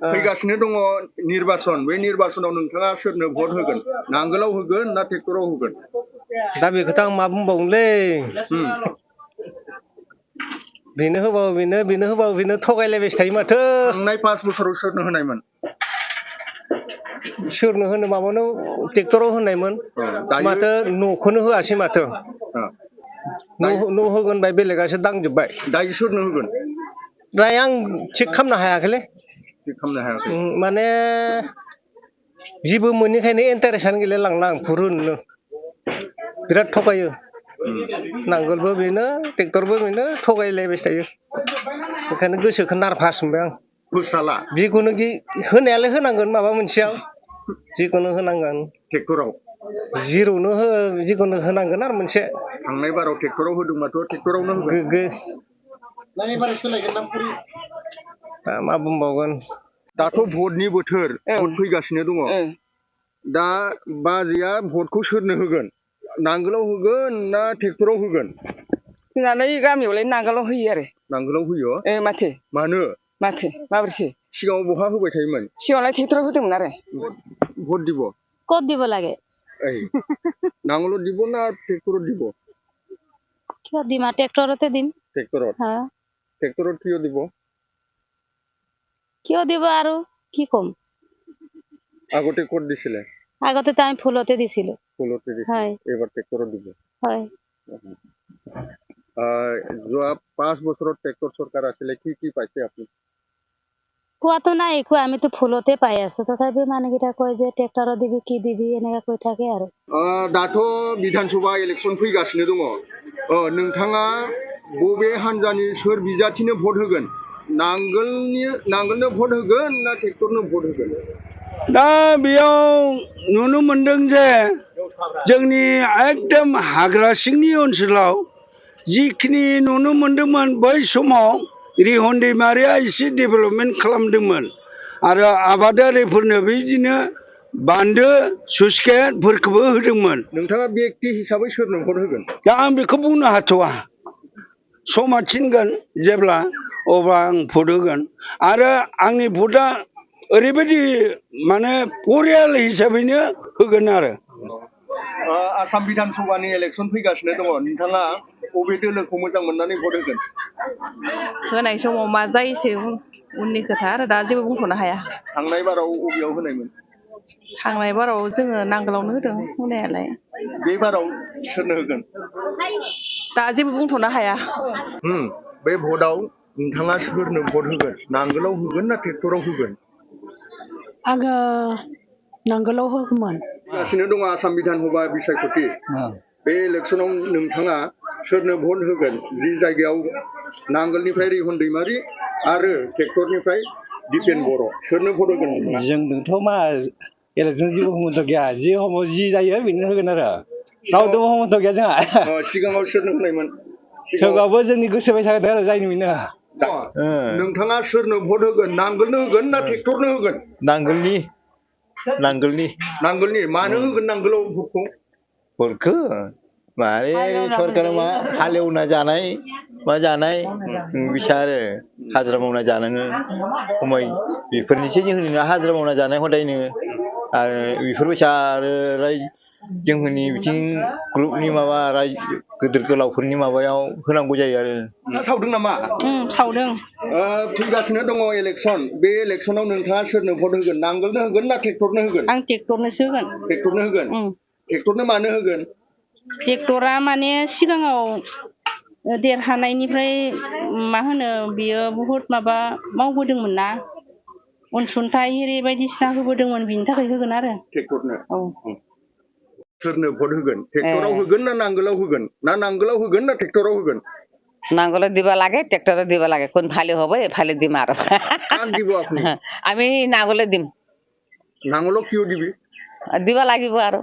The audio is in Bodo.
फैगासिनो दङ निर्बाचन बे निर्बाचनाव नोंथाङा सोरनो भट होगोन नांगोलाव होगोन ना ट्रेक्टराव होगोन दा बेखौथ' आं मा बुंबावनोलै बेनो होबाबो बेनो होबाबो बेनो थगायलायबायसो थायो माथो थांनाय 5 बोसोराव सोरनो होनायमोन सोरनो होनो माबानो ट्रेक्टराव होनायमोन माथो न'खौनो होआसै माथो न' होगोन बाय बेलेगासो दांजोब्बाय दायो सोरनो होगोन दायो आं थिग खालामनो हायाखैलै थिग खालामनो हायाखै माने जेबो मोनैखायनो इन्टारेस्टआनो गैलाय लांला आं फुरुननो बिराद थगायो नांगोलबो बेनो ट्रेक्टरबो बेनो थगायलायबायसो थायो ओंखायनो गोसोखौ नारभास मोनबाय आं होस्राला जिखुनु होनायालाय होनांगोन माबा मोनसेयाव जिखुनु होनांगोन ट्रेक्टराव जिर'नो जिखुनु होनांगोन आरो मोनसे थांनाय बाराव ट्रेक्टराव होदोंबाथ' ट्रेक्टरावनो होगोन मा बुंबावगोन दाथ' भटनि बोथोर भट फैगासिनो दङ दा बाजैया भटखौ सोरनो होगोन नांगोलाव होगोन ना ट्रेक्टराव होगोन जोंहालाय गामियावलाय नांगोलाव होयो आरो नांगोलाव होयो माथो मानो माथो माबोरैसो सिगाङाव बहा होबाय थायोमोन सिगाङावलाय ट्रेक्टराव होदोंमोन आरो ভোট দিব ক'ত দিব লাগে এই নাঙলত দিব না ট্ৰেক্টৰত দিব কিয় দিম আৰু ট্ৰেক্টৰতে দিম ট্ৰেক্টৰত ট্ৰেক্টৰত কিয় দিব কিয় দিব আৰু কি ক'ম আগতে ক'ত দিছিলে আগতেতো আমি ফুলতে দিছিলো ফুলতে দিছিলে হয় এবাৰ ট্ৰেক্টৰত দিব হয় যোৱা 5 বছৰত ট্ৰেক্টৰ চৰকাৰ আছিলে কি পাইছে আপুনি কোৱাটো নাই একো আমিতো ফুলতে পাই আছো তথাপি মানুহকেইটা কয় যে ট্ৰেক্টৰত দিবি কি দিবি এনেকা কৈ থাকে আৰু दाथ' বিধানসভা ইলেকশন फैगासिनो दङ नोंथाङा बबे हान्जानि सोर बिजाथिनो भट होगोन नांगोलनो भट होगोन ना ट्रेक्टरनो भट होगोन दा बेयाव नुनो मोनदों जे जोंनि एकदम हाग्रा सिंनि ओनसोलाव जिखिनि नुनो मोनदोंमोन बै समाव रिहन दैमारिया एसे डेभेलपमेन्ट खालामदोंमोन आरो आबादारिफोरनो बिदिनो बान्दो सुइस गेटफोरखौबो होदोंमोन नोंथाङा व्यक्ति हिसाबै सोरनो भट होगोन दा आं बेखौ बुंनो हाथ'वा समा थिनगोन जेब्ला अब्ला आं भट होगोन आरो आंनि भटआ ओरैबायदि माने परियाल हिसाबैनो होगोन आरो आसाम बिधानसभानि इलेक्शन फैगासिनो दङ नोंथाङा बबे दोलोखौ मोजां मोननानै भट होगोन होनाय समाव मा जायोसो उननि खोथा आरो दा जेबो बुंथ'नो हाया थांनाय बाराव बबेयाव होनायमोन थांनाय बाराव जोङो नांगोलावनो होदों होनायालाय बे बाराव सोरनो होगोन दा जेबो बुंथ'नो हाया बे भटआव नोंथाङा सोरनो भट होगोन नांगोलाव होगोन ना ट्रेक्टराव होगोन आङो नांगोलाव होगौमोन फैगासिनो दङ आसाम बिधानसभा बिसायख'थि बे इलेक्शनाव नोंथाङा सोरनो भट होगोन जि जायगायाव नांगोलनिफ्राय रिहन दैमारि आरो ट्रेक्टरनिफ्राय दिपेन बर' सोरनो भट होगोन जोंथ' मा इलेक्सन जेबो हमथ' गैया जि समाव जि जायो बेनो होगोन आरो रावदोबो हमथ' गैया जोंहा सिगाङाव सोरनो होनायमोन थेवबाबो जोंनि गोसो बायदि थागोन आरो जायनो बेनो नोंथाङा सोरनो भट होगोन नांगोलनो होगोन ना ट्रेक्टरनो होगोन नांगोलनि मानो होगोन नांगोलाव भटखौ माने सरकारा मा हालेवना जानाय मा जानाय बिसा आरो हाजिरा मावना जानाङो खमाय बेफोरनिसो जोंनि हाजिरा मावना जानाय हदायनो आरो बेफोरबायसा आरो जोंनि बिथिं ग्रुपनि माबा गिदिर गोलावफोरनि माबायाव होनांगौ जायो आरो सावदों नामा सावदों फैगासिनो दङ इलेक्शन बे इलेक्शनाव नोंथाङा सोरनो भट होगोन नांगोलनो होगोन ना ट्रेक्टरनो होगोन आं ट्रेक्टरनोसो होगोन ट्रेक्टरनो मानो होगोन ट्रेक्टरा माने सिगाङाव देरहानायनिफ्राय मा होनो बियो बहुद माबा मावबोदोंमोन ना अनसुंथाइ एरि बायदिसिना होबोदोंमोन बिनि थाखाय होगोन आरो ट्रेक्टरनो सोरनो भट होगोन ट्रेक्टराव होगोन ना नांगोलाव होगोन ना ट्रेक्टराव होगोन নাঙ্গলে দিবা লাগে ট্রেক্টরে দিবা লাগে কোন ভালো হবে ভালো দিম আর দিব আপনি আমি নাঙ্গলে দিম নাঙ্গলক কিয় দিবি দিবা লাগিব আর